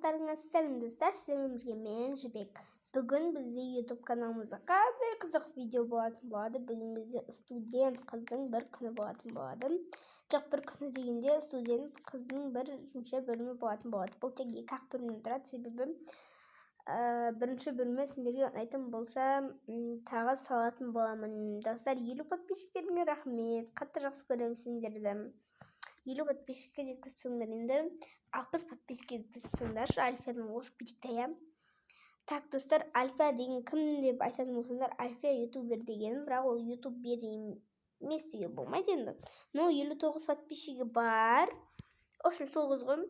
барлықтарыңыз сәлемдестер, сіздермен мен Жібек. Бүгін бізде YouTube каналымызда қандай қызық видео болатын болады. Бүгін бізде студент қыздың бір күні болатын болады. Жоқ, бір күні дегенде студент қыздың бірінші бөлімі болатын болады. Бұл тек 2 бөлімнен тұрады, себебі бірінші бөлімі сендерге ұнайтын болса, тағы салатын боламын. Достар, 50 подписчиктеріңе рахмет. Қатты жақсы көремін сендерді. 50 подписчикке жеткізіпсіңдер, енді 60 подписчикке жеткізіпсіңдер. Альфиядан осып кетейік та. Так, достар, Альфия деген кім деп айтатын болсаңдар, Альфия ютубер деген, бірақ ол ютубер емес деуге болмайды енді. Но 59 подписчигі бар. Общем, сол қыз ғой.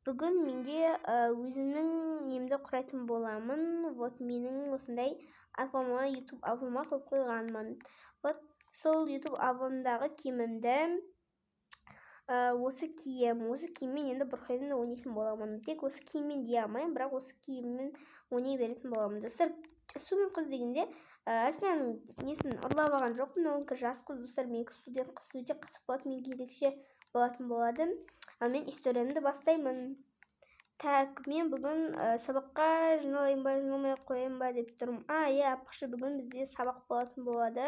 Бүгін менде өзімнің немді құрайтын боламын. Вот менің осындай альбомыма, YouTube альбомыма қойып қойғанмын. Вот сол YouTube альбомдағы киімімді осы киіммен енді бір қойында ойнайтын боламын. Тек осы киіммен дей алмаймын, бірақ осы киіммен ойнай беретін боламын. Достар, студент қыз дегенде Альфияның несін ұрлап алған жоқпын, ол жас қыз. Достар, менікі студент қыз өте қызық болады, менің ерекше болатын болады. Ал мен историямды бастаймын. Так, мен бүгін сабаққа жиналайын ба, жиналмай қояйын ба деп тұрмын. Иә, апақшы, бүгін бізде сабақ болатын болады.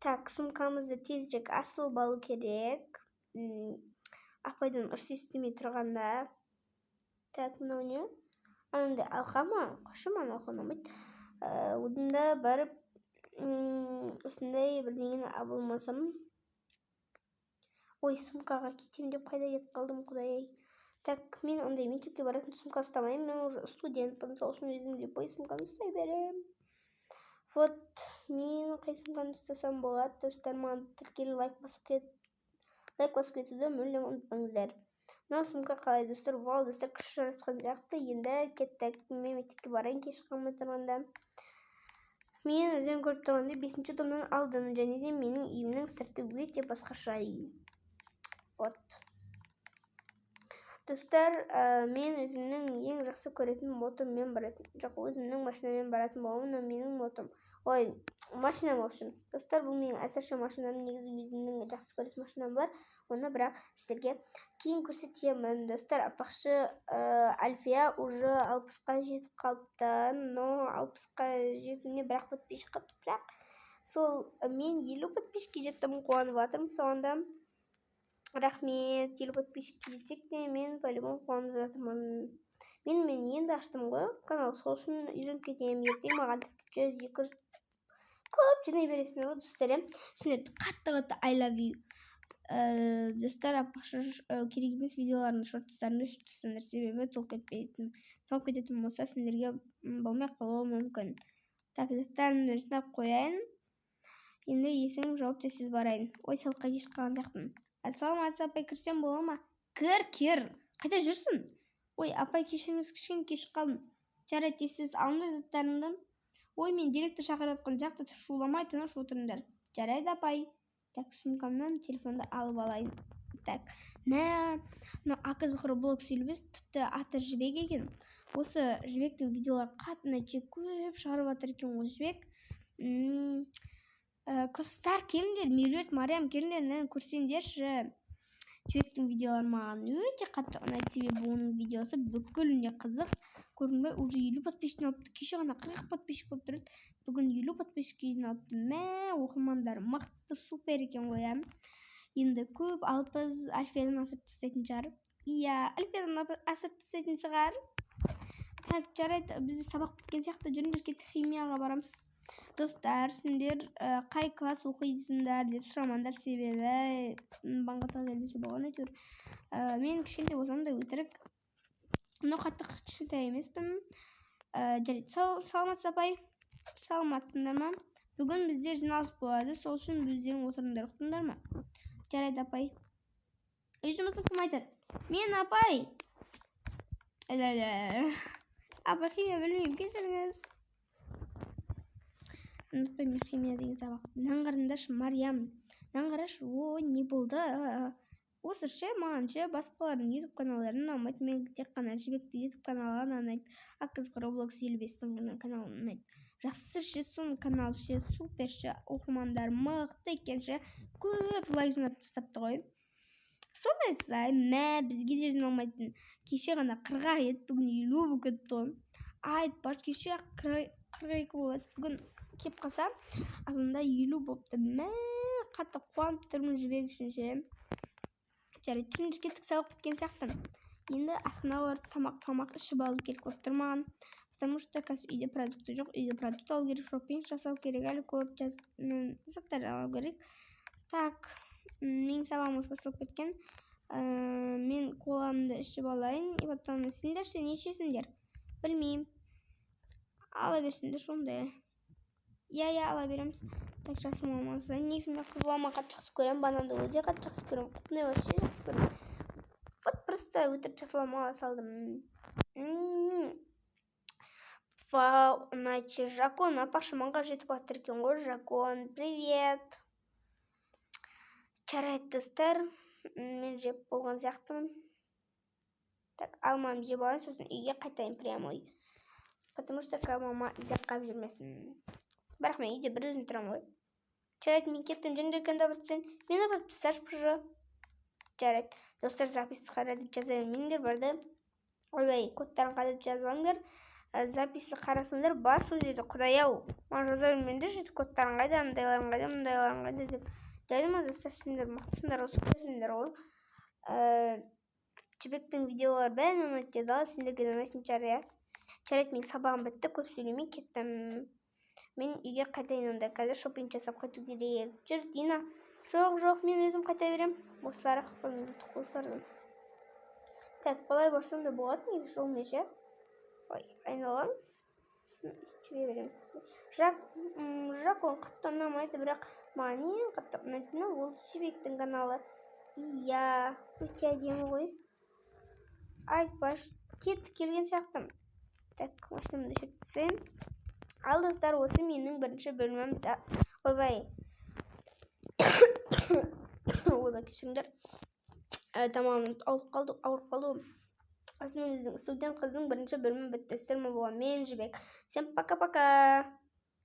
Так, сумкамызды тезірек асылып алу керек. Апайдан ұрыс естімей тұрғанда. Так, мынау не? Анандай алқа ма? Қошы ма, алқа ұнамайды. Одында барып осындай бірдеңені абылмасам. Ой, сумкаға кетем деп қайда кетіп қалдым, құдай. Так, мен ондай мектепке баратын сумка ұстамаймын. Мен уже студентпін, сол үшін өзімде бой сумканы ұстай берем. Вот, мен қай сумканы ұстасам болады. Достар, маған тіркелі лайк басып кетуді мүлдем ұмытпаңыздар. Мынау сумка қалай, достар? Вау, достар, күш жаратқан сияқты. Енді кеттік, мен мектепке барайын, кеш қалмай тұрғанда. Мен өздерін көріп тұрғанда 5-ші томнан алдым, және де менің үйімнің сырты өте басқаша. Вот. Достар, мен өзімнің ең жақсы көретін мотоммен баратын. Жоқ, өзімнің машинамен баратын боламын, но менің мотом. Ой, машинам общем. Достар, бұл менің әсірше машинам, негізі өзімнің жақсы көретін машинам бар. Оны бірақ сіздерге кейін көрсетемін. Достар, апақшы Альфия уже 60-қа жетіп қалыпты, но 60-қа жетуіне бірақ подписчик қалыпты, бірақ сол мен 50 подписчикке жеттім, қуанып жатырмын. Соңында рахмет, 50 подписчикке жетсек те мен по-любому қуанып жатырмын. Мен енді аштым ғой канал, сол үшін үйреніп кетемін. Ертең маған тіпті 100-200 көп жинай бересіңдер ғой, достар. Сіздерді қатты I love you. Достар, апақшы керек емес видеолардың шорттарын өшіртсіңдер, себебі толып кететін болса сендерге болмай қалуы мүмкін. Так, достарымды жинап қояйын. Енді есігім жауып тезсіз барайын. Ой, салыққа кеш қалған сияқтымын. Ассалаумағалейкум, апай, кірсем бола ма? Кір. Қайда жүрсің? Ой, апай, кешіріңіз, кішкене кеш қалдым. Жарайды, тезсіз алыңдар заттарыңды. Ой, мен директор шақырып жатқан сияқты, шуламай тыныш отырыңдар. Жарайды, апай. Так, сумкамнан телефонды алып алайын. Так, мына Акызық Роблокс 55 тіпті аты Жібек екен. Осы Жібектің видеолары қатты көп шығарып жатыр екен ғой Жібек. Класстар, келіңдер, Меруерт, Мариям, келіңдер, көрсеңдерші. Жібектің видеолары маған өте қатты ұнайды, себебі оның видеосы бүкіліне қызық. Көрдің бе, уже 50 подписчик алыпты. Кеше ғана 40 подписчик болып тұрды. Бүгін 50 подписчикке жиналыпты. Оқырмандар мықты, супер екен ғой. Енді көп алып біз Альфиядан асырып тастайтын шығар. Иә, Альфиядан асырып тастайтын шығар. Так, жарайды, бізде сабақ біткен сияқты, жүріңдер, кетіп химияға барамыз. Достар, сендер қай класс оқисыңдар деп сұрамаңдар, себебі банға тағдырдесе болған әйтеуір. Мен кішкентай болсам да өтірік, но қатты кішкентай емеспін. Жарайды, саламатсыз апай? Саламатсыңдар ма? Бүгін бізде жиналыс болады, сол үшін өздерің отырыңдар, ұқтыңдар ма? Жарайды, апай. Үй жұмысын кім айтады? Мен, апай. Апай, химия білмеймін, кешіріңіз. Ұнатпай мен химия деген сабақ. Наңғарыңдаршы, Мариям. Наңғарашы, ой, не болды? Осы ше, маған ше, басқалардың YouTube каналдарын ұнамайды. Мен тек қана Жібекті YouTube каналын ұнайды. Акызық Роблокс 55-тің каналын ұнайды. Жақсы ше, соның канал ше, супер ше, оқырмандар мықты екен ше. Көп лайк жинап тастапты ғой. Сондай мә бізге де жиналмайтын. Кеше ғана 40 еді, бүгін 50 болып кетті. Айтпаш, кеше 42 болады. Бүгін кеп қалса, азында 50 болыпты. Мә қатты қуанып тұрмын жібек үшін ше. Жарайды, turunjga kеттік, сабақ біткен сияқты. Енді асхана барып тамақ ішіп алу керек болып тұр маған. Потому что қазір үйде продукты жоқ, үйде продукт алу керек, шопинг жасау керек, әлі көп заттар алу керек. Так, менің сабағым уже басталып кеткен. Мен коламды ішіп алайын, и потом сендер ше не ішесіңдер? Білмеймін. Ала берсеңдер сондай. Я ала береміз. Так, жақсы болмаса. Негізі мен қызыл алма қатты жақсы көремін, бананды өте қатты жақсы көремін. Құтыны вообще жақсы көремін. Вот просто өтірік жасыл алма салдым. Вау, значит, Жакон, Паша маңға жетіп жатыр екен ғой. Жакон, привет. Жарайды, достар. Мен жеп болған сияқтымын. Так, алмам жеп алайын, сосын үйге қайтайын прямой. Потому что мама изаққап жүрмесін. Бірақ мен үйде бір өзім тұрамын ғой. Жарайды, мен кеттім, жөндерген дабыртсен. Мені бір пісаш пұжы. Жарайды, достар, записті қарадып жазайын. Мендер барды. Ойбай, кодтарын қадып жазбаңдар. Записті қарасыңдар, бар сол жерде. Құдай-ау, маған жазайын менде жүйді кодтарын қайда, мұндайларын қайда деп. Жайды ма, достар, сендер мақтысыңдар, осы көзіңдер ол. Жібектің видеолары бәрін өтеді, сендерге ұнайтын шығар, иә. Жарайды, мен сабағым бітті, көп сөйлемей кеттім. Мен үйге қайтайын, онда қазір шопинг жасап қайту керек. Жүр, Дина. Жоқ, мен өзім қайта берем. Осылары қойсылардың. Так, балай барсам да болады, неге жол неше? Ой, айналғаныз. Жүре береміз. Жакон қатты ұнамайды, бірақ маған ең қатты ұнайтыны ол жібектің каналы. Иә, өте әдемі ғой. Айтпаш, келген сияқтым. Так, машинамды шектісін. Ал, достар, осы менің бірінші бөлімім. Ойбай. Ода кешіңдер. Тамамын, ауырып қалды. Осымен біздің студент қыздың бірінші бөлімі бітті. Сіздер ме болған? Мен Жібек. Всем пока-пока.